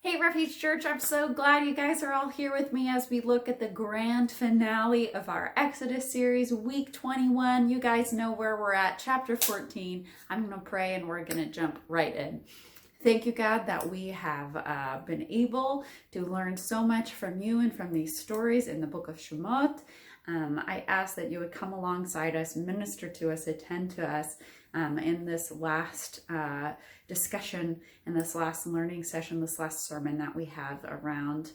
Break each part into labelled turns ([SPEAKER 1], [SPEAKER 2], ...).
[SPEAKER 1] Hey Refuge Church, I'm so glad you guys are all here with me as we look at the grand finale of our Exodus series, week 21. You guys know where we're at, chapter 14. I'm going to pray and we're going to jump right in. Thank you, God, that we have been able to learn so much from you and from these stories in the book of Shemot. I ask that you would come alongside us, minister to us, attend to us in this last discussion, in this last learning session, this last sermon that we have around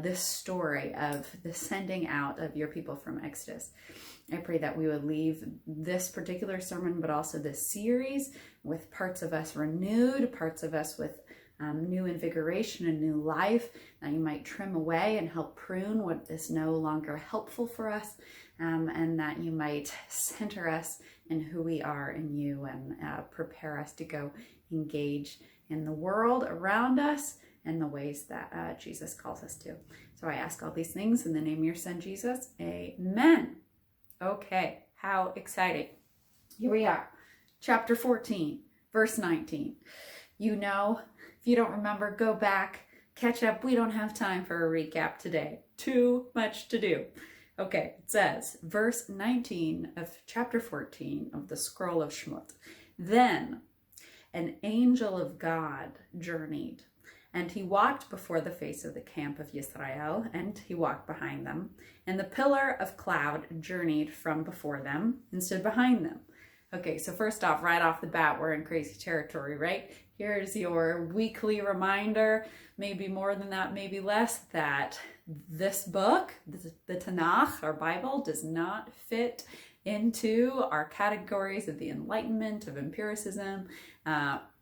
[SPEAKER 1] this story of the sending out of your people from Exodus. I pray that we would leave this particular sermon, but also this series, with parts of us renewed, parts of us with new invigoration and new life, that you might trim away and help prune what is no longer helpful for us, and that you might center us in who we are in you and prepare us to go engage in the world around us and the ways that Jesus calls us to. So I ask all these things in the name of your son, Jesus. Amen. Okay, how exciting. Here we are, chapter 14, verse 19. You know, if you don't remember, go back, catch up. We don't have time for a recap today. Too much to do. Okay, it says, verse 19 of chapter 14 of the scroll of Shemot. Then an angel of God journeyed, and he walked before the face of the camp of Israel, and he walked behind them. And the pillar of cloud journeyed from before them and stood behind them. Okay, so first off, right off the bat, we're in crazy territory, right? Here's your weekly reminder, maybe more than that, maybe less, that this book, the Tanakh, our Bible, does not fit into our categories of the Enlightenment, of empiricism.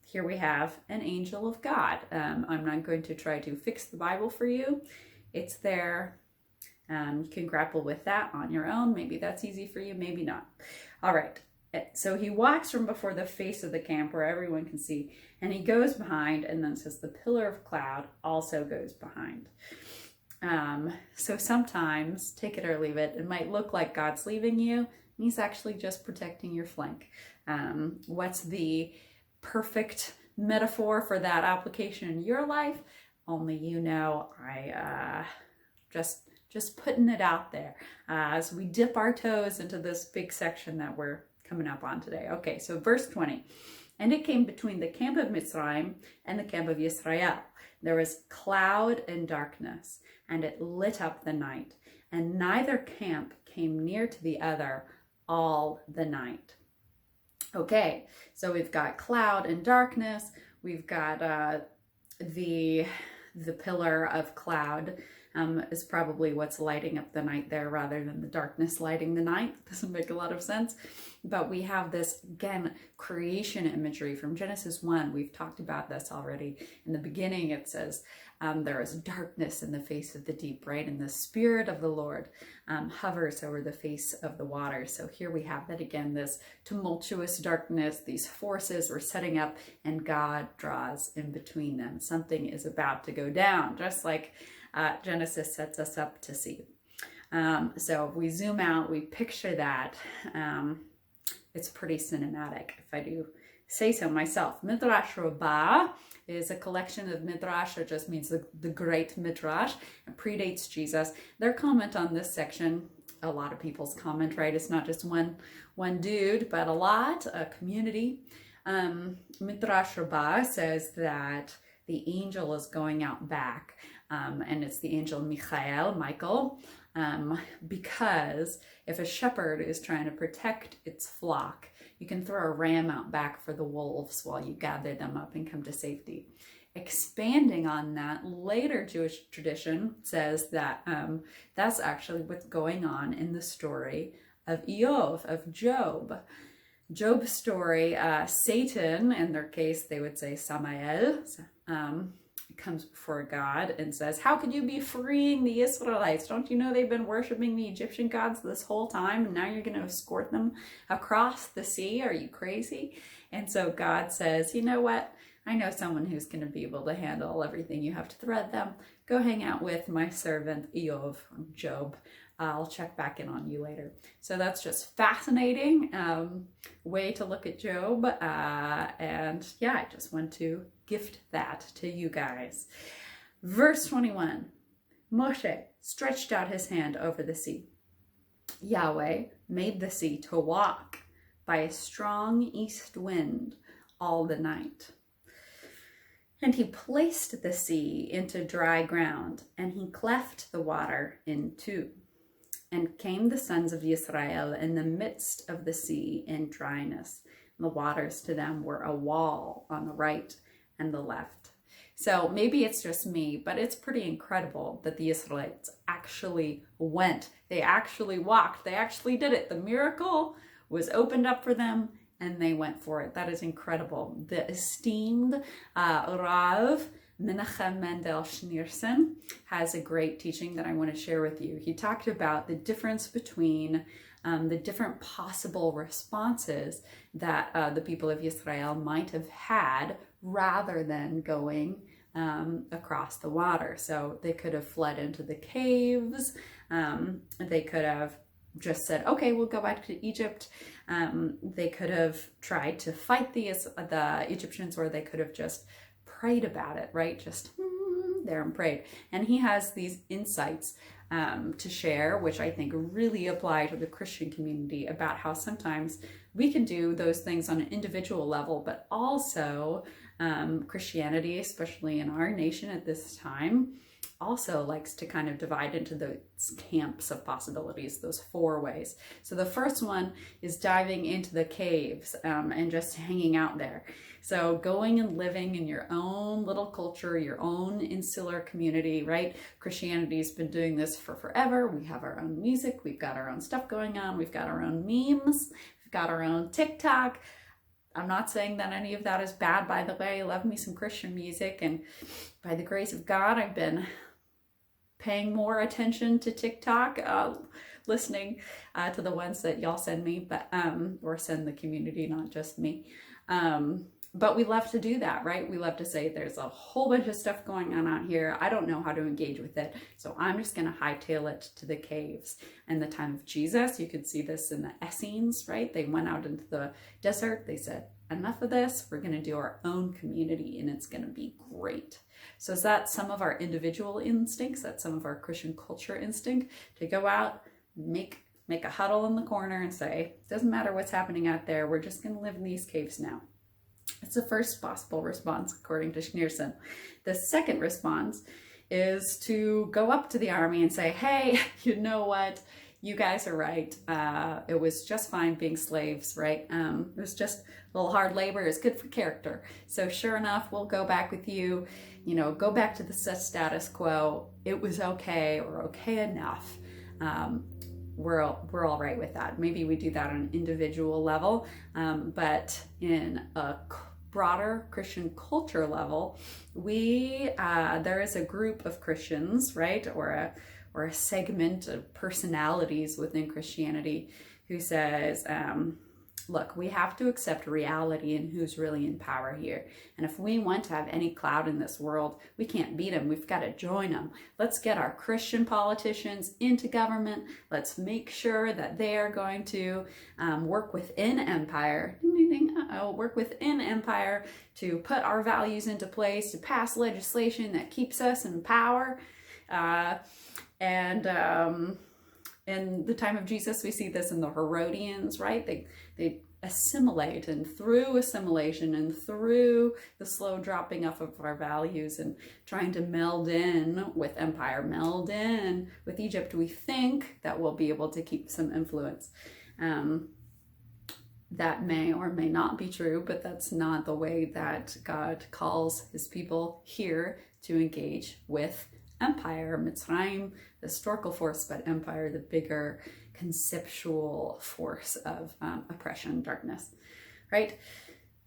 [SPEAKER 1] Here we have an angel of God. I'm not going to try to fix the Bible for you. It's there. You can grapple with that on your own. Maybe that's easy for you, maybe not. All right. So he walks from before the face of the camp where everyone can see, and he goes behind, and then says the pillar of cloud also goes behind. So sometimes, take it or leave it, it might look like God's leaving you, and he's actually just protecting your flank. What's the perfect metaphor for that application in your life? Only you know. I just putting it out there as we dip our toes into this big section that we're coming up on today. Okay, so verse 20. And it came between the camp of Mitzrayim and the camp of Israel. There was cloud and darkness, and it lit up the night. And neither camp came near to the other all the night. Okay, so we've got cloud and darkness. We've got the pillar of cloud is probably what's lighting up the night there rather than the darkness lighting the night. Doesn't make a lot of sense. But we have this, again, creation imagery from Genesis 1. We've talked about this already. In the beginning, it says there is darkness in the face of the deep, right? And the Spirit of the Lord hovers over the face of the water. So here we have that again, this tumultuous darkness, these forces we're setting up, and God draws in between them. Something is about to go down, just like Genesis sets us up to see. So if we zoom out, we picture that. It's pretty cinematic, if I do say so myself. Midrash Rabbah is a collection of midrash. It just means the great midrash. It predates Jesus. Their comment on this section, a lot of people's comment, right? It's not just one dude, but a community. Midrash Rabbah says that the angel is going out back, and it's the angel Michael, because if a shepherd is trying to protect its flock, you can throw a ram out back for the wolves while you gather them up and come to safety. Expanding on that, later Jewish tradition says that that's actually what's going on in the story of of Job. Job's story, Satan, in their case, they would say Samael, comes before God and says, how could you be freeing the Israelites? Don't you know they've been worshiping the Egyptian gods this whole time, and now you're going to escort them across the sea? Are you crazy? And so God says, you know what? I know someone who's going to be able to handle everything you have to thread them. Go hang out with my servant Job. I'll check back in on you later. So that's just fascinating way to look at Job. And yeah, I just want to gift that to you guys. Verse 21, Moshe stretched out his hand over the sea. Yahweh made the sea to walk by a strong east wind all the night. And he placed the sea into dry ground, and he cleft the water in two. And came the sons of Israel in the midst of the sea in dryness. And the waters to them were a wall on the right and the left. So maybe it's just me, but it's pretty incredible that the Israelites actually went. They actually walked. They actually did it. The miracle was opened up for them, and they went for it. That is incredible. The esteemed Rav Menachem Mendel Schneerson has a great teaching that I want to share with you. He talked about the difference between the different possible responses that the people of Israel might have had rather than going across the water. So they could have fled into the caves. They could have just said, okay, we'll go back to Egypt. They could have tried to fight the Egyptians, or they could have just prayed about it, right? Just there and prayed. And he has these insights to share, which I think really apply to the Christian community, about how sometimes we can do those things on an individual level, but also Christianity, especially in our nation at this time, also likes to kind of divide into those camps of possibilities, those four ways. So the first one is diving into the caves and just hanging out there. So going and living in your own little culture, your own insular community, right? Christianity's been doing this for forever. We have our own music. We've got our own stuff going on. We've got our own memes. We've got our own TikTok. I'm not saying that any of that is bad, by the way. I love me some Christian music, and by the grace of God, I've been paying more attention to TikTok, listening to the ones that y'all send me, but or send the community, not just me. But we love to do that, right? We love to say there's a whole bunch of stuff going on out here. I don't know how to engage with it, so I'm just going to hightail it to the caves. In the time of Jesus, you could see this in the Essenes, right? They went out into the desert. They said, enough of this. We're going to do our own community, and it's going to be great. So is that some of our individual instincts? That's some of our Christian culture instinct to go out, make a huddle in the corner and say, doesn't matter what's happening out there. We're just going to live in these caves now. It's the first possible response, according to Schneerson. The second response is to go up to the army and say, hey, you know what? You guys are right. It was just fine being slaves, right? It was just a little hard labor. It's good for character. So sure enough, we'll go back with you. You know, go back to the status quo. It was okay, or okay enough. We're all right with that. Maybe we do that on an individual level, but in a broader Christian culture level, there is a group of Christians, right, or a segment of personalities within Christianity who says, look, we have to accept reality and who's really in power here. And if we want to have any clout in this world, we can't beat them. We've got to join them. Let's get our Christian politicians into government. Let's make sure that they are going to work within empire. Work within empire to put our values into place, to pass legislation that keeps us in power. In the time of Jesus, we see this in the Herodians, right? They assimilate, and through assimilation and through the slow dropping off of our values and trying to meld in with empire, meld in with Egypt, we think that we'll be able to keep some influence. That may or may not be true, but that's not the way that God calls his people here to engage with empire. Mitzrayim, the historical force, but empire, the bigger conceptual force of oppression, darkness, right?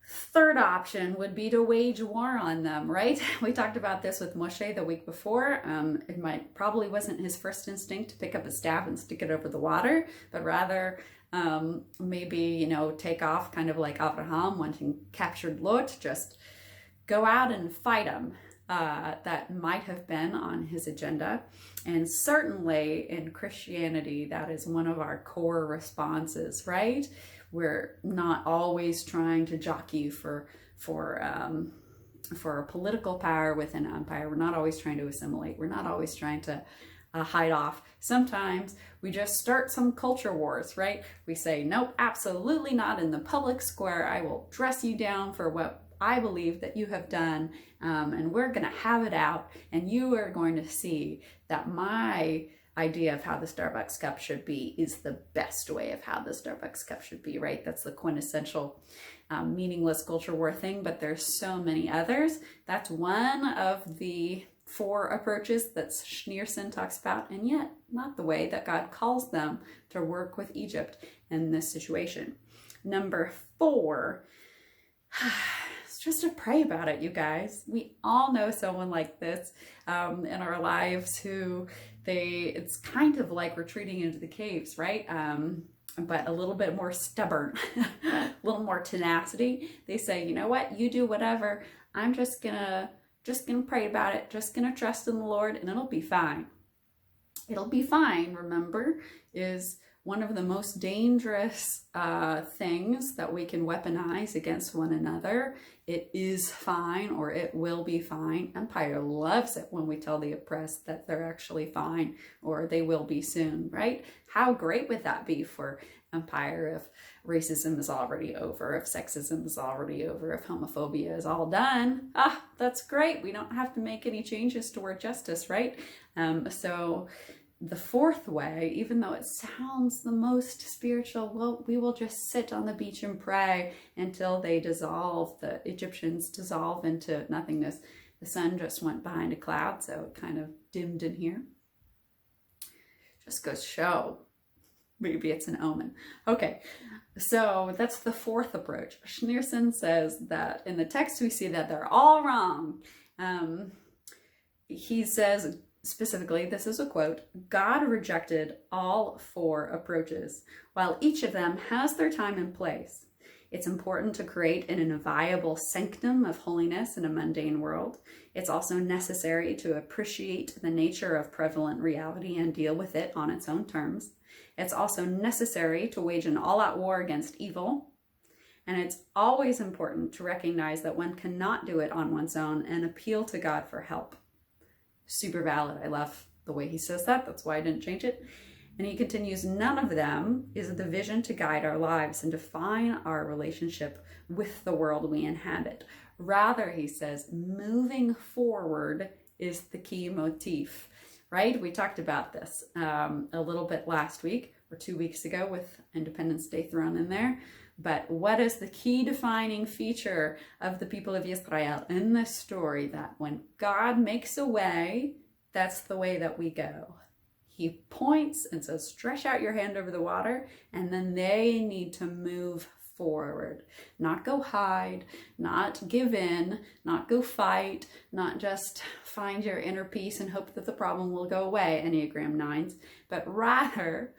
[SPEAKER 1] Third option would be to wage war on them, right? We talked about this with Moshe the week before. It probably wasn't his first instinct to pick up a staff and stick it over the water, but rather maybe, take off kind of like Abraham when he captured Lot, just go out and fight him. That might have been on his agenda. And certainly in Christianity, that is one of our core responses, right? We're not always trying to jockey for for political power within an empire. We're not always trying to assimilate. We're not always trying to hide off. Sometimes we just start some culture wars, right? We say, nope, absolutely not in the public square. I will dress you down for what I believe that you have done, and we're going to have it out, and you are going to see that my idea of how the Starbucks cup should be is the best way of how the Starbucks cup should be, right? That's the quintessential meaningless culture war thing, but there's so many others. That's one of the 4 approaches that Schneerson talks about, and yet not the way that God calls them to work with Egypt in this situation. Number 4, it's just to pray about it, you guys. We all know someone like this in our lives who it's kind of like retreating into the caves, right? But a little bit more stubborn, a little more tenacity. They say, you know what, you do whatever. I'm just gonna pray about it, just gonna trust in the Lord, and it'll be fine. It'll be fine, remember, is one of the most dangerous things that we can weaponize against one another. It is fine, or it will be fine. Empire loves it when we tell the oppressed that they're actually fine, or they will be soon, right? How great would that be for empire if racism is already over, if sexism is already over, if homophobia is all done? That's great. We don't have to make any changes toward justice, right? So the 4th way, even though it sounds the most spiritual, well, we will just sit on the beach and pray until they dissolve, the Egyptians dissolve into nothingness. The sun just went behind a cloud, so it kind of dimmed in here. Just goes to show, maybe it's an omen. Okay, so that's the 4th approach. Schneerson says that in the text we see that they're all wrong. He says, specifically, this is a quote, God rejected all 4 approaches, while each of them has their time and place. It's important to create an inviolable sanctum of holiness in a mundane world. It's also necessary to appreciate the nature of prevalent reality and deal with it on its own terms. It's also necessary to wage an all-out war against evil. And it's always important to recognize that one cannot do it on one's own and appeal to God for help. Super valid. I love the way he says that. That's why I didn't change it. And he continues, none of them is the vision to guide our lives and define our relationship with the world we inhabit. Rather, he says, moving forward is the key motif, right? We talked about this a little bit last week or 2 weeks ago with Independence Day thrown in there. But what is the key defining feature of the people of Israel in this story? That when God makes a way, that's the way that we go. He points and says, stretch out your hand over the water, and then they need to move forward. Not go hide, not give in, not go fight, not just find your inner peace and hope that the problem will go away, Enneagram 9s, but rather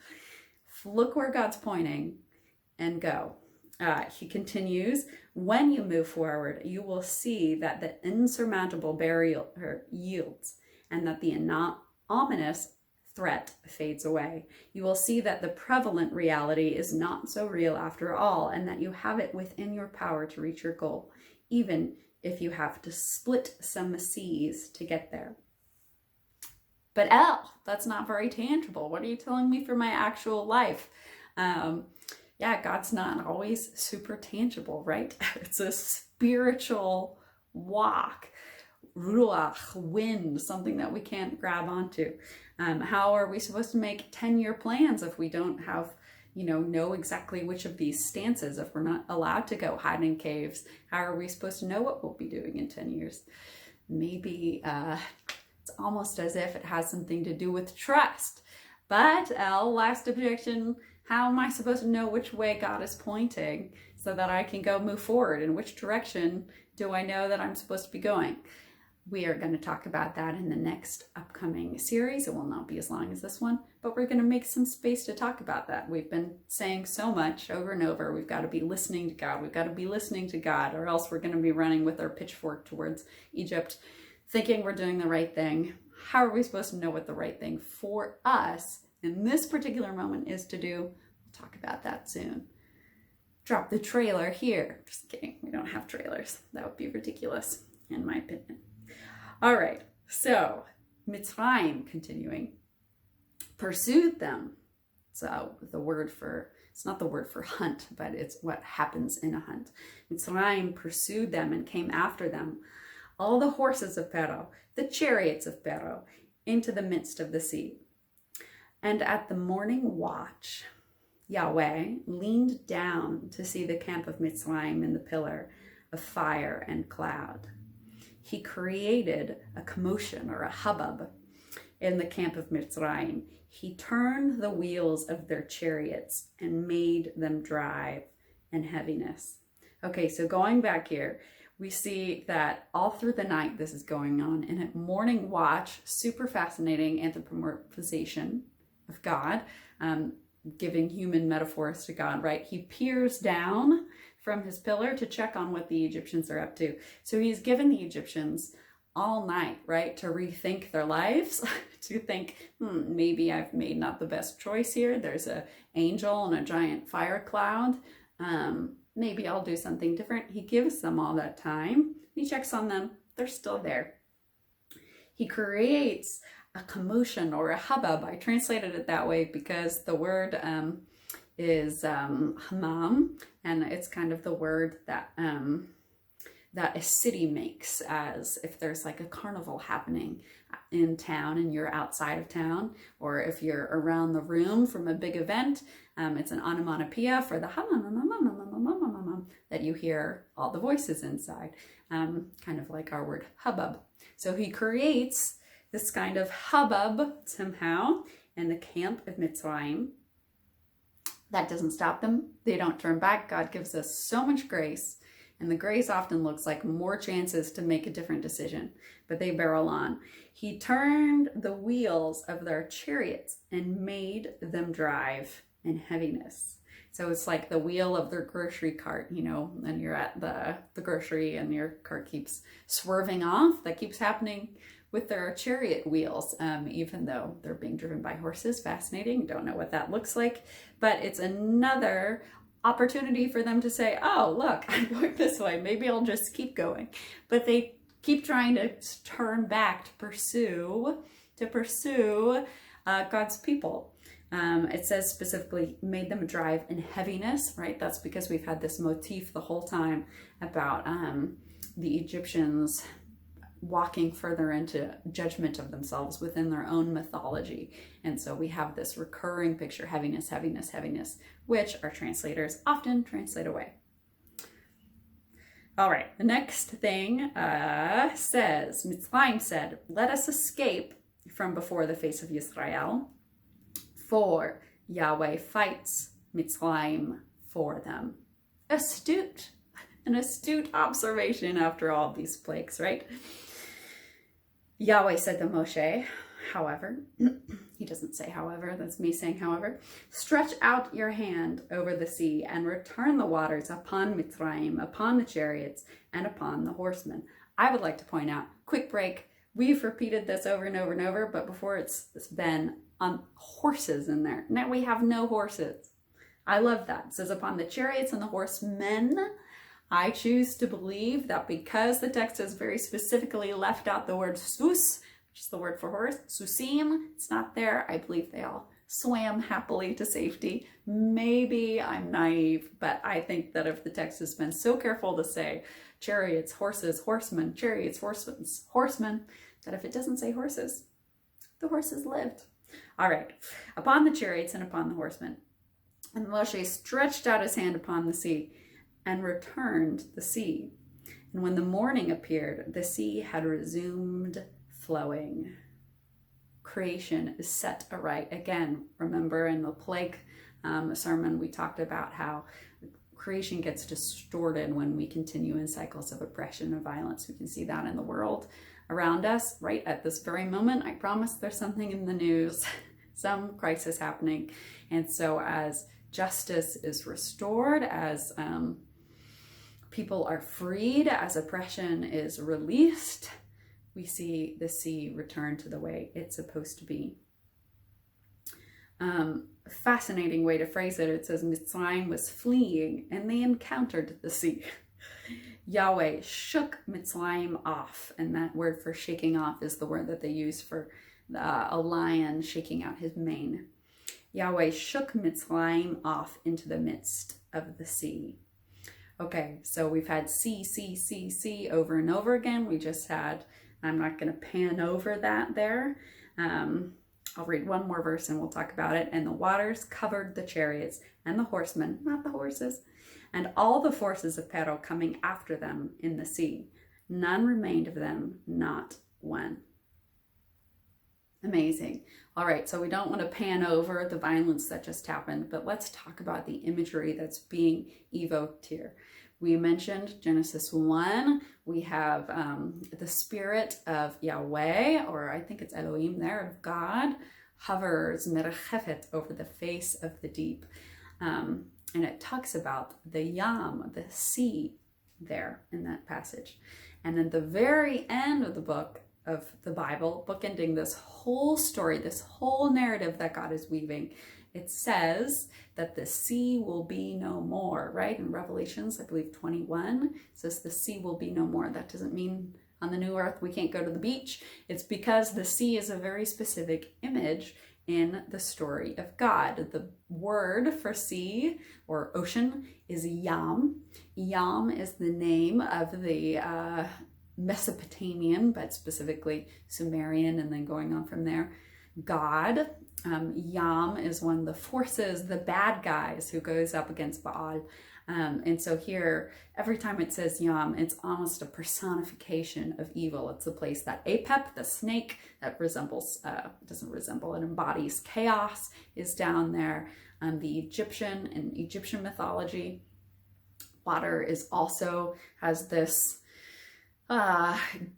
[SPEAKER 1] look where God's pointing and go. He continues, when you move forward, you will see that the insurmountable barrier yields and that the ominous threat fades away. You will see that the prevalent reality is not so real after all, and that you have it within your power to reach your goal, even if you have to split some seas to get there. But Elle, that's not very tangible. What are you telling me for my actual life? Yeah, God's not always super tangible, right? It's a spiritual walk. Ruach, wind, something that we can't grab onto. How are we supposed to make 10-year plans if we don't have, know exactly which of these stances, if we're not allowed to go hide in caves? How are we supposed to know what we'll be doing in 10 years? Maybe it's almost as if it has something to do with trust. But Elle, last objection, how am I supposed to know which way God is pointing so that I can go move forward? In which direction do I know that I'm supposed to be going? We are going to talk about that in the next upcoming series. It will not be as long as this one, but we're going to make some space to talk about that. We've been saying so much over and over. We've got to be listening to God. We've got to be listening to God, or else we're going to be running with our pitchfork towards Egypt, thinking we're doing the right thing. How are we supposed to know what the right thing for us in this particular moment is to do? We'll talk about that soon. Drop the trailer here. Just kidding. We don't have trailers. That would be ridiculous. in my opinion. All right, so Mitzrayim, continuing, pursued them. So the word for, it's not the word for hunt, but it's what happens in a hunt. Mitzrayim pursued them and came after them, all the horses of Pharaoh, the chariots of Pharaoh, into the midst of the sea. And at the morning watch, Yahweh leaned down to see the camp of Mitzrayim in the pillar of fire and cloud. He created a commotion or a hubbub in the camp of Mitzrayim. He turned the wheels of their chariots and made them drive in heaviness. Okay, so going back here, we see that all through the night this is going on. And at morning watch, super fascinating anthropomorphization of God, giving human metaphors to God, right? He peers down from his pillar to check on what the Egyptians are up to. So he's given the Egyptians all night, right, to rethink their lives, to think, maybe I've made not the best choice here. There's an angel and a giant fire cloud. Maybe I'll do something different. He gives them all that time. He checks on them. They're still there. He creates a commotion or a hubbub. I translated it that way because the word is hamam, and it's kind of the word that that a city makes, as if there's like a carnival happening in town and you're outside of town, or if you're around the room from a big event. It's an onomatopoeia for the hamam that you hear all the voices inside, kind of like our word hubbub. So he creates this kind of hubbub somehow in the camp of Mitzrayim. That doesn't stop them. They don't turn back. God gives us so much grace, and the grace often looks like more chances to make a different decision, but they barrel on. He turned the wheels of their chariots and made them drive in heaviness. So it's like the wheel of their grocery cart, you know, and you're at the grocery and your cart keeps swerving off. That keeps happening with their chariot wheels, even though they're being driven by horses. Fascinating. Don't know what that looks like, but it's another opportunity for them to say, oh, look, I'm going this way. Maybe I'll just keep going. But they keep trying to turn back to pursue God's people. It says specifically, made them drive in heaviness, right? That's because we've had this motif the whole time about the Egyptians walking further into judgment of themselves within their own mythology. And so we have this recurring picture, heaviness, heaviness, heaviness, which our translators often translate away. All right, the next thing says, Mitzrayim said, let us escape from before the face of Yisrael, for Yahweh fights Mitzrayim for them. Astute, an astute observation after all these plagues, right? Yahweh said to Moshe, however, he doesn't say however, that's me saying however, stretch out your hand over the sea and return the waters upon Mitzrayim, upon the chariots, and upon the horsemen. I would like to point out, quick break, we've repeated this over and over and over, but before it's been on horses in there. Now we have no horses. I love that. It says upon the chariots and the horsemen. I choose to believe that because the text has very specifically left out the word sus, which is the word for horse, susim, it's not there. I believe they all swam happily to safety. Maybe I'm naive, but I think that if the text has been so careful to say chariots, horses, horsemen, chariots, horsemen, that if it doesn't say horses, the horses lived. All right, upon the chariots and upon the horsemen. And Moshe stretched out his hand upon the sea and returned the sea. And when the morning appeared, the sea had resumed flowing. Creation is set aright. Again, remember in the plague sermon, we talked about how creation gets distorted when we continue in cycles of oppression and violence. We can see that in the world around us right at this very moment. I promise there's something in the news, some crisis happening. And so as justice is restored, as people are freed, as oppression is released, we see the sea return to the way it's supposed to be. Fascinating way to phrase it. It says Mitzrayim was fleeing and they encountered the sea. Yahweh shook Mitzrayim off, and that word for shaking off is the word that they use for a lion shaking out his mane. Yahweh shook Mitzrayim off into the midst of the sea. Okay, so we've had sea over and over again. We just had, I'm not going to pan over that there. I'll read one more verse and we'll talk about it. And the waters covered the chariots and the horsemen, not the horses, and all the forces of Pharaoh coming after them in the sea. None remained of them, not one. Amazing. All right, so we don't want to pan over the violence that just happened, but let's talk about the imagery that's being evoked here. We mentioned Genesis 1. We have the spirit of Yahweh, or I think it's Elohim there, of God, hovers, merachefet, over the face of the deep. And it talks about the Yam, the sea, there in that passage. And at the very end of the book of the Bible, bookending this whole story, this whole narrative that God is weaving, it says that the sea will be no more, right? In Revelations, I believe 21, it says the sea will be no more. That doesn't mean on the new earth we can't go to the beach. It's because the sea is a very specific image in the story of God. The word for sea or ocean is Yam. Yam is the name of the Mesopotamian, but specifically Sumerian, and then going on from there, God. Yam is one of the forces, the bad guys who goes up against Baal. And so here, every time it says Yam, it's almost a personification of evil. It's the place that Apep, the snake that resembles, doesn't resemble, it embodies chaos, is down there. The in Egyptian mythology, water has this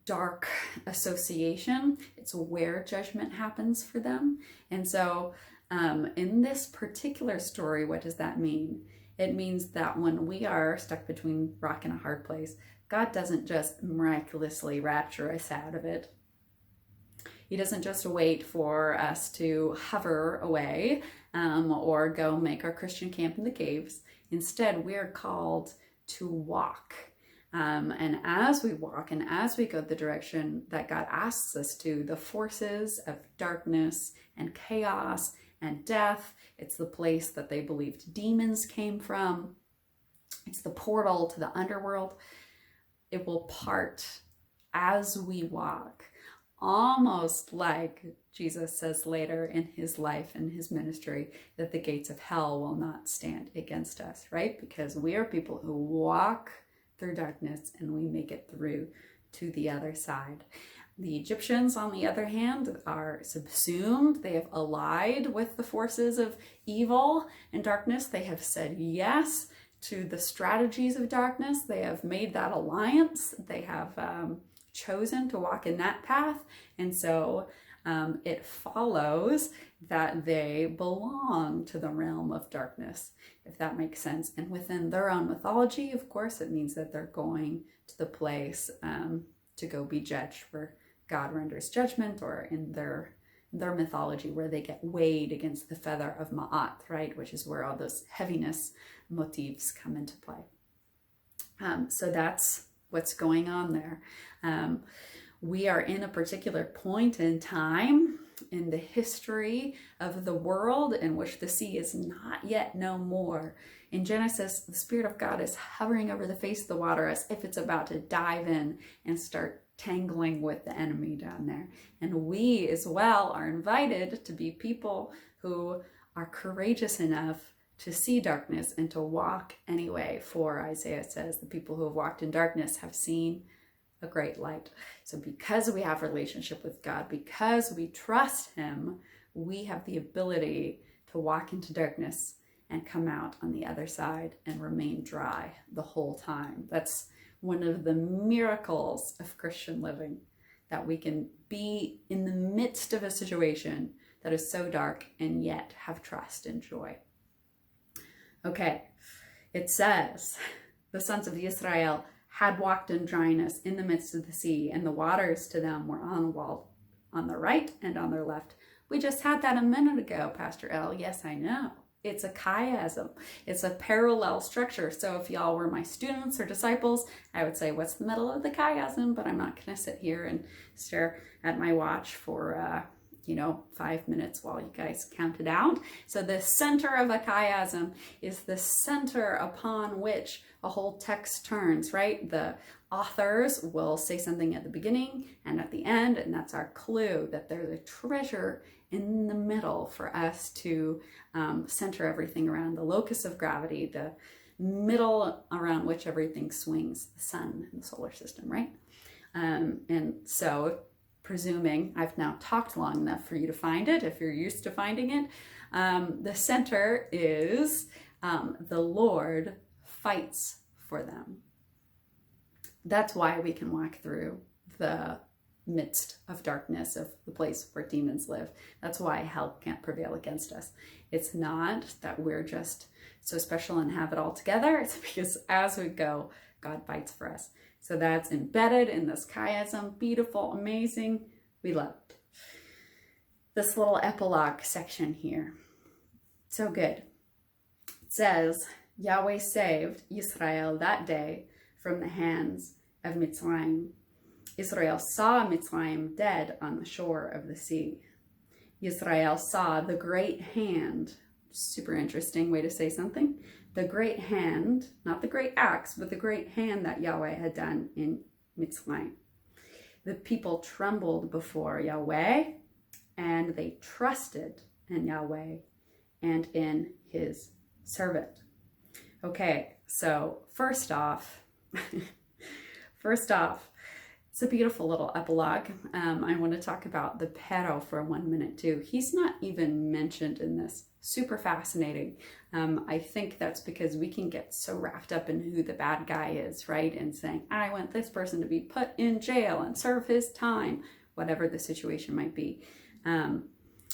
[SPEAKER 1] dark association. It's where judgment happens for them. And so in this particular story, what does that mean? It means that when we are stuck between rock and a hard place, God doesn't just miraculously rapture us out of it. He doesn't just wait for us to hover away or go make our Christian camp in the caves. Instead, we are called to walk. And as we walk and as we go the direction that God asks us to, the forces of darkness and chaos and death, it's the place that they believed demons came from. It's the portal to the underworld. It will part as we walk, almost like Jesus says later in his life and his ministry that the gates of hell will not stand against us, right? Because we are people who walk through darkness and we make it through to the other side. The Egyptians, on the other hand, are subsumed. They have allied with the forces of evil and darkness. They have said yes to the strategies of darkness. They have made that alliance. They have chosen to walk in that path. And so it follows that they belong to the realm of darkness, if that makes sense. And within their own mythology, of course, it means that they're going to the place to go be judged where God renders judgment, or in their mythology where they get weighed against the feather of Ma'at, right? Which is where all those heaviness motifs come into play. So that's what's going on there. We are in a particular point in time in the history of the world in which the sea is not yet no more. In Genesis, the Spirit of God is hovering over the face of the water as if it's about to dive in and start tangling with the enemy down there. And we as well are invited to be people who are courageous enough to see darkness and to walk anyway. For Isaiah says, the people who have walked in darkness have seen a great light. So because we have a relationship with God, because we trust him, we have the ability to walk into darkness and come out on the other side and remain dry the whole time. That's one of the miracles of Christian living, that we can be in the midst of a situation that is so dark and yet have trust and joy. Okay, it says, the sons of Israel had walked in dryness in the midst of the sea, and the waters to them were on a wall on their right and on their left. We just had that a minute ago, Pastor Elle. Yes, I know. It's a chiasm. It's a parallel structure. So if y'all were my students or disciples, I would say, what's the middle of the chiasm? But I'm not going to sit here and stare at my watch for, 5 minutes while you guys count it out. So the center of a chiasm is the center upon which a whole text turns, right? The authors will say something at the beginning and at the end, and that's our clue that there's a treasure in the middle for us to center everything around, the locus of gravity, the middle around which everything swings, the sun and the solar system, right? And so, presuming I've now talked long enough for you to find it, if you're used to finding it, the center is the Lord fights for them. That's why we can walk through the midst of darkness, of the place where demons live. That's why hell can't prevail against us. It's not that we're just so special and have it all together. It's because as we go, God fights for us. So that's embedded in this chiasm. Beautiful, amazing. We love it. This little epilogue section here. So good. It says, Yahweh saved Israel that day from the hands of Mitzrayim. Israel saw Mitzrayim dead on the shore of the sea. Israel saw the great hand. Super interesting way to say something. The great hand, not the great axe, but the great hand that Yahweh had done in Mitzrayim. The people trembled before Yahweh, and they trusted in Yahweh and in his servant. Okay, so first off, it's a beautiful little epilogue. I want to talk about the Pero for 1 minute too. He's not even mentioned in this. Super fascinating. I think that's because we can get so wrapped up in who the bad guy is, right? And saying, I want this person to be put in jail and serve his time, whatever the situation might be.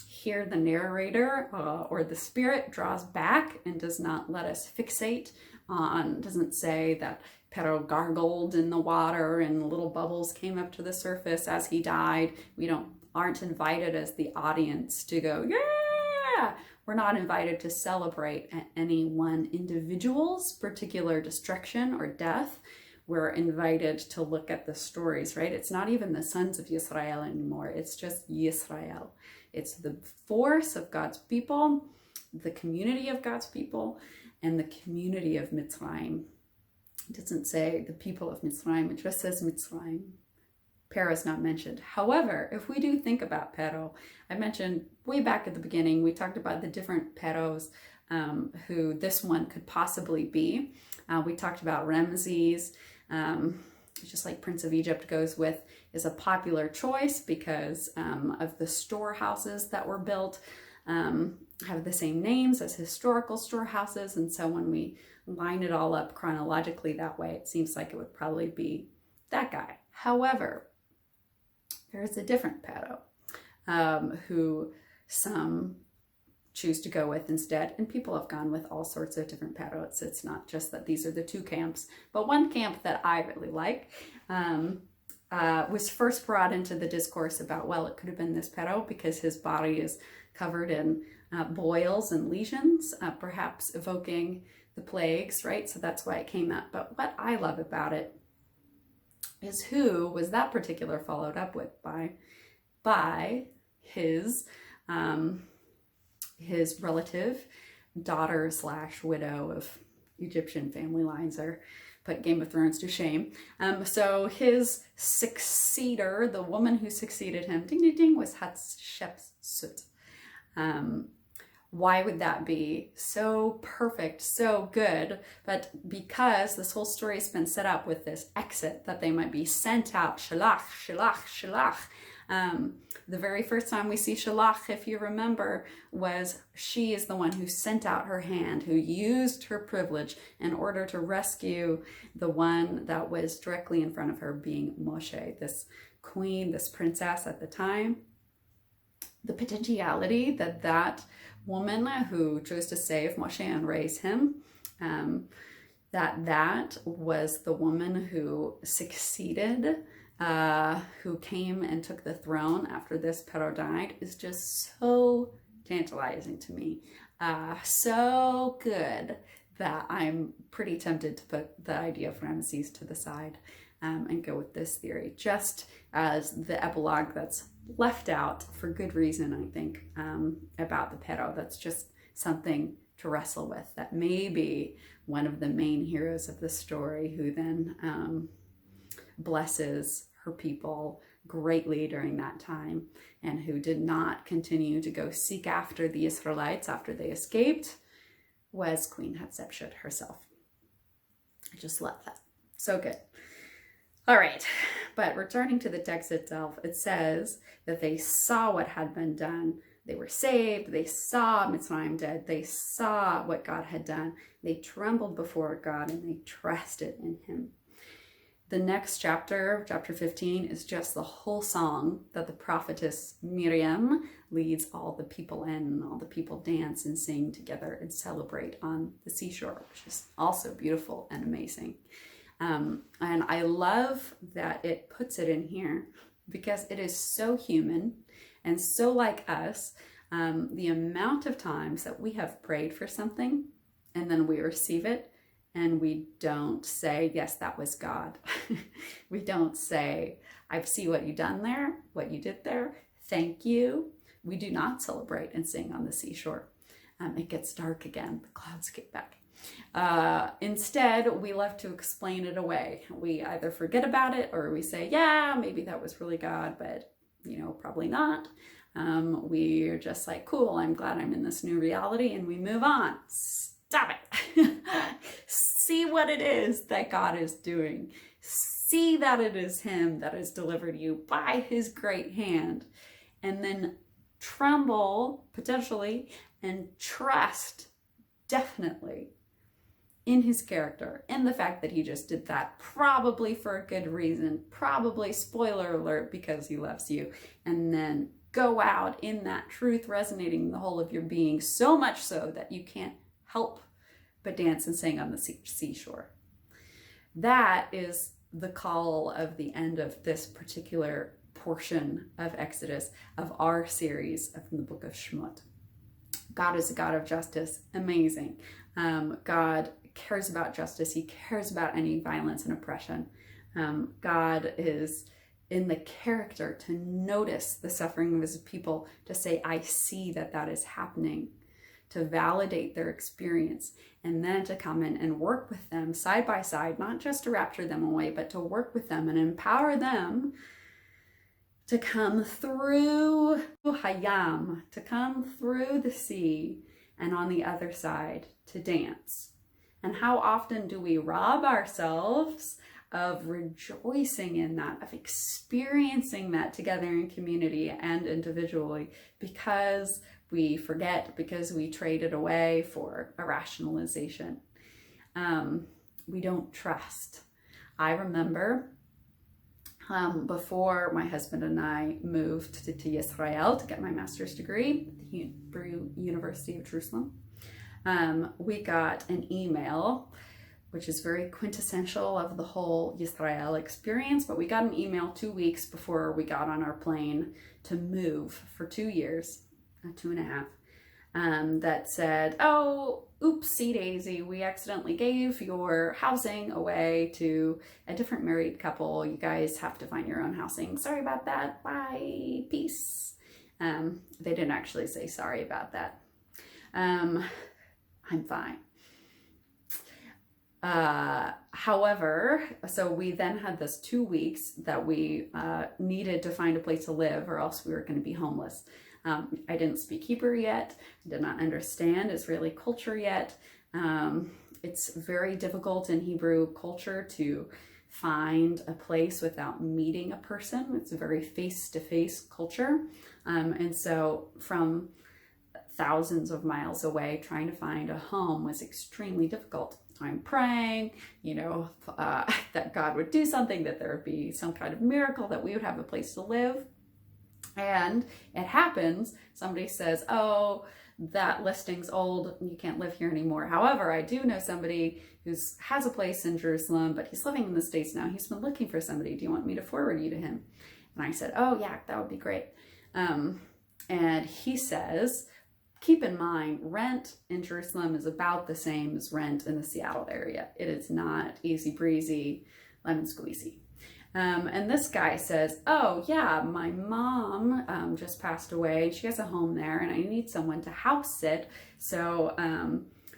[SPEAKER 1] Here the narrator or the spirit draws back and does not let us fixate on, doesn't say that Pero gargled in the water and little bubbles came up to the surface as he died. We aren't invited as the audience to go, yeah! We're not invited to celebrate any one individual's particular destruction or death. We're invited to look at the stories, right? It's not even the sons of Yisrael anymore. It's just Yisrael. It's the force of God's people, the community of God's people, and the community of Mitzrayim. It doesn't say the people of Mitzrayim, it just says Mitzrayim. Pero is not mentioned. However, if we do think about Pero, I mentioned way back at the beginning, we talked about the different Peros who this one could possibly be. We talked about Ramses, just like Prince of Egypt goes with, is a popular choice because of the storehouses that were built, have the same names as historical storehouses. And so when we line it all up chronologically that way, it seems like it would probably be that guy. However, there's a different Pero who some choose to go with instead, and people have gone with all sorts of different Peros. It's not just that these are the two camps, but one camp that I really like was first brought into the discourse about, well, it could have been this Pero because his body is covered in boils and lesions, perhaps evoking the plagues, right? So that's why it came up. But what I love about it is who was that particular followed up with by his relative, daughter / widow of Egyptian family lines are put Game of Thrones to shame. So his successor, the woman who succeeded him, ding ding ding, was Hatshepsut. Why would that be so perfect, so good? But because this whole story has been set up with this exit, that they might be sent out, shalach, shalach, shalach. The very first time we see shalach, if you remember, was she is the one who sent out her hand, who used her privilege in order to rescue the one that was directly in front of her, being Moshe, this queen, this princess at the time. The potentiality that woman who chose to save Moshe and raise him, that was the woman who succeeded, who came and took the throne after this Pero died, is just so tantalizing to me. So good that I'm pretty tempted to put the idea of Ramesses to the side and go with this theory, just as the epilogue that's left out for good reason, I think, about the Pero. That's just something to wrestle with, that maybe one of the main heroes of the story who then blesses her people greatly during that time, and who did not continue to go seek after the Israelites after they escaped, was Queen Hatshepsut herself. I just love that. So good. All right, but returning to the text itself, it says that they saw what had been done. They were saved. They saw Mitzrayim dead. They saw what God had done. They trembled before God and they trusted in him. The next chapter, chapter 15, is just the whole song that the prophetess Miriam leads all the people in, and all the people dance and sing together and celebrate on the seashore, which is also beautiful and amazing. And I love that it puts it in here because it is so human and so like us. The amount of times that we have prayed for something and then we receive it, and we don't say, yes, that was God. We don't say, I see what you done there, what you did there. Thank you. We do not celebrate and sing on the seashore. It gets dark again. The clouds get back. Instead, we love to explain it away. We either forget about it or we say, yeah, maybe that was really God, but probably not. We're just like, cool, I'm glad I'm in this new reality, and we move on. Stop it. See what it is that God is doing. See that it is him that has delivered you by his great hand. And then tremble, potentially, and trust, definitely, in his character, in the fact that he just did that, probably for a good reason, probably, spoiler alert, because he loves you. And then go out in that truth resonating in the whole of your being, so much so that you can't help but dance and sing on the seashore. That is the call of the end of this particular portion of Exodus, of our series of the book of Shemot. God is a God of justice. Amazing. God cares about justice. He cares about any violence and oppression. God is in the character to notice the suffering of his people, to say, I see that that is happening, to validate their experience, and then to come in and work with them side by side, not just to rapture them away, but to work with them and empower them to come through Hayam, to come through the sea, and on the other side to dance. And how often do we rob ourselves of rejoicing in that, of experiencing that together in community and individually, because we forget, because we trade it away for a rationalization. We don't trust. I remember before my husband and I moved to Israel to get my master's degree at the Hebrew University of Jerusalem, we got an email, which is very quintessential of the whole Israel experience, but we got an email 2 weeks before we got on our plane to move for 2 years, 2.5, that said, oh, oopsie daisy, we accidentally gave your housing away to a different married couple. You guys have to find your own housing. Sorry about that. Bye. Peace. They didn't actually say sorry about that. I'm fine. However, so we then had this 2 weeks that we needed to find a place to live, or else we were going to be homeless. I didn't speak Hebrew yet, did not understand Israeli culture yet. It's very difficult in Hebrew culture to find a place without meeting a person. It's a very face-to-face culture. And so from thousands of miles away, trying to find a home was extremely difficult. I'm praying, that God would do something, that there would be some kind of miracle, that we would have a place to live. And it happens, somebody says, oh, that listing's old, you can't live here anymore. However, I do know somebody who has a place in Jerusalem, but he's living in the States now. He's been looking for somebody. Do you want me to forward you to him? And I said, oh yeah, that would be great. And he says, keep in mind, rent in Jerusalem is about the same as rent in the Seattle area. It is not easy breezy, lemon squeezy. And this guy says, oh yeah, my mom just passed away. She has a home there and I need someone to house sit. So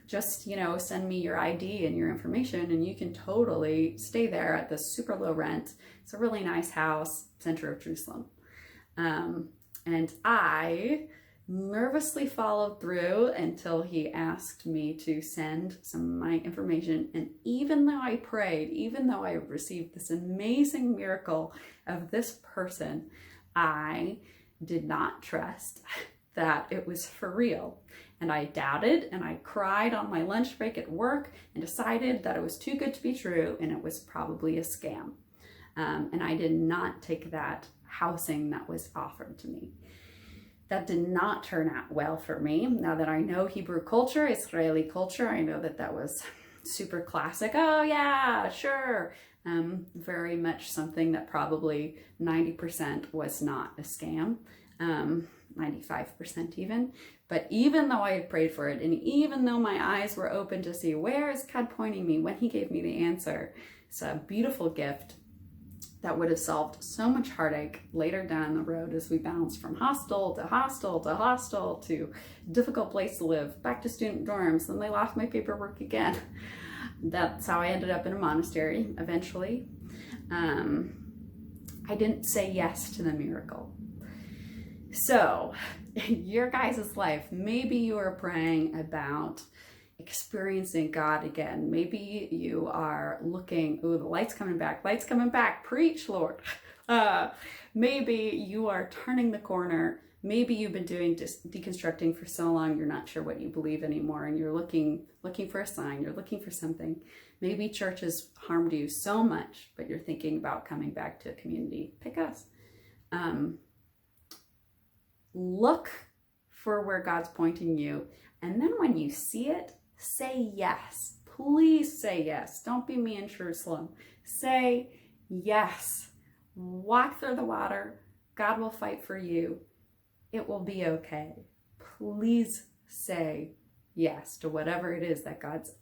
[SPEAKER 1] just, send me your ID and your information and you can totally stay there at this super low rent. It's a really nice house, center of Jerusalem. And I nervously followed through until he asked me to send some of my information. And even though I prayed, even though I received this amazing miracle of this person, I did not trust that it was for real. And I doubted and I cried on my lunch break at work and decided that it was too good to be true and it was probably a scam. And I did not take that housing that was offered to me. That did not turn out well for me. Now that I know Hebrew culture, Israeli culture, I know that that was super classic. Oh yeah, sure. Very much something that probably 90% was not a scam, 95% even. But even though I had prayed for it, and even though my eyes were open to see where is God pointing me when he gave me the answer, it's a beautiful gift that would have solved so much heartache later down the road as we bounced from hostel to hostel to hostel to difficult place to live, back to student dorms, and they lost my paperwork again. That's how I ended up in a monastery eventually. I didn't say yes to the miracle. So, your guys' life, maybe you are praying about experiencing God again. Maybe you are looking, ooh, the light's coming back, preach, Lord. Maybe you are turning the corner. Maybe you've been doing deconstructing for so long, you're not sure what you believe anymore, and you're looking for a sign, you're looking for something. Maybe church has harmed you so much, but you're thinking about coming back to a community. Pick us. Look for where God's pointing you, and then when you see it, say yes. Please say yes. Don't be me in Jerusalem. Say yes. Walk through the water. God will fight for you. It will be okay. Please say yes to whatever it is that God's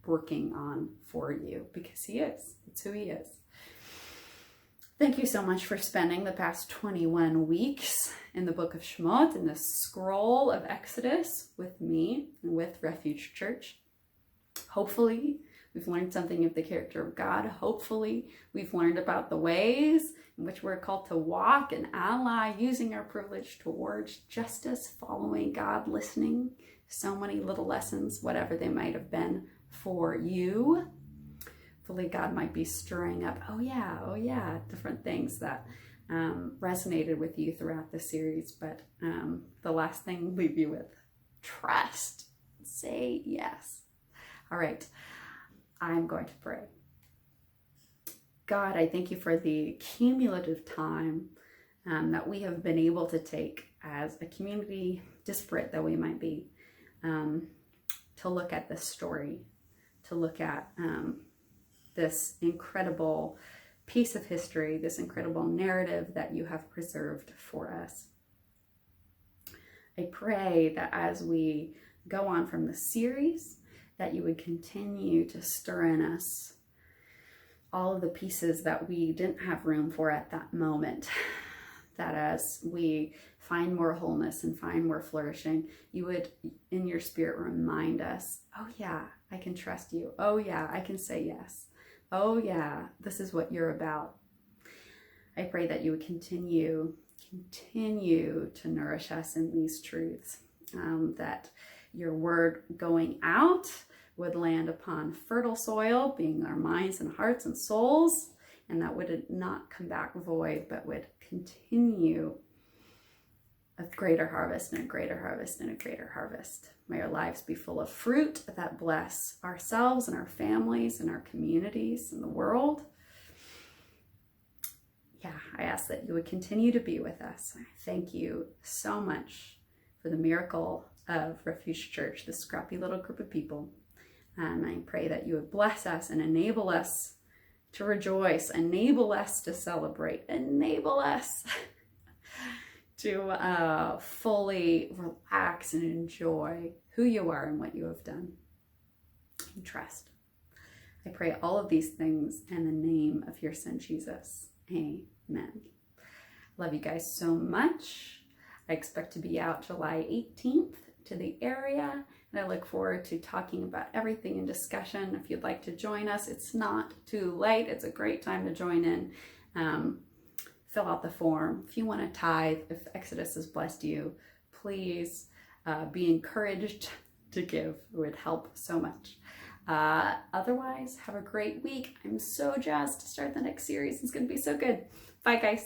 [SPEAKER 1] working on for you, because he is. It's who he is. Thank you so much for spending the past 21 weeks in the book of Shemot, in the scroll of Exodus with me and with Refuge Church. Hopefully, we've learned something of the character of God. Hopefully, we've learned about the ways in which we're called to walk and ally, using our privilege towards justice, following God, listening. So many little lessons, whatever they might have been for you. Hopefully God might be stirring up, oh yeah, different things that resonated with you throughout the series. But the last thing I'll leave you with, trust. Say yes. All right, I'm going to pray. God, I thank you for the cumulative time that we have been able to take as a community, disparate though we might be, to look at this story, to look at this incredible piece of history, this incredible narrative that you have preserved for us. I pray that as we go on from the series, that you would continue to stir in us all of the pieces that we didn't have room for at that moment. That as we find more wholeness and find more flourishing, you would, in your spirit, remind us, oh yeah, I can trust you. Oh yeah, I can say yes. Oh yeah, this is what you're about. I pray that you would continue to nourish us in these truths, that your word going out would land upon fertile soil, being our minds and hearts and souls, and that would not come back void, but would continue a greater harvest and a greater harvest and a greater harvest. May our lives be full of fruit that bless ourselves and our families and our communities and the world. Yeah, I ask that you would continue to be with us. I thank you so much for the miracle of Refuge Church, this scrappy little group of people. And I pray that you would bless us and enable us to rejoice, enable us to celebrate, enable us to fully relax and enjoy who you are and what you have done. And trust. I pray all of these things in the name of your son, Jesus. Amen. Love you guys so much. I expect to be out July 18th to the area, and I look forward to talking about everything in discussion. If you'd like to join us, it's not too late. It's a great time to join in. Fill out the form. If you want to tithe, if Exodus has blessed you, please be encouraged to give. It would help so much. Otherwise, have a great week. I'm so jazzed to start the next series. It's going to be so good. Bye, guys.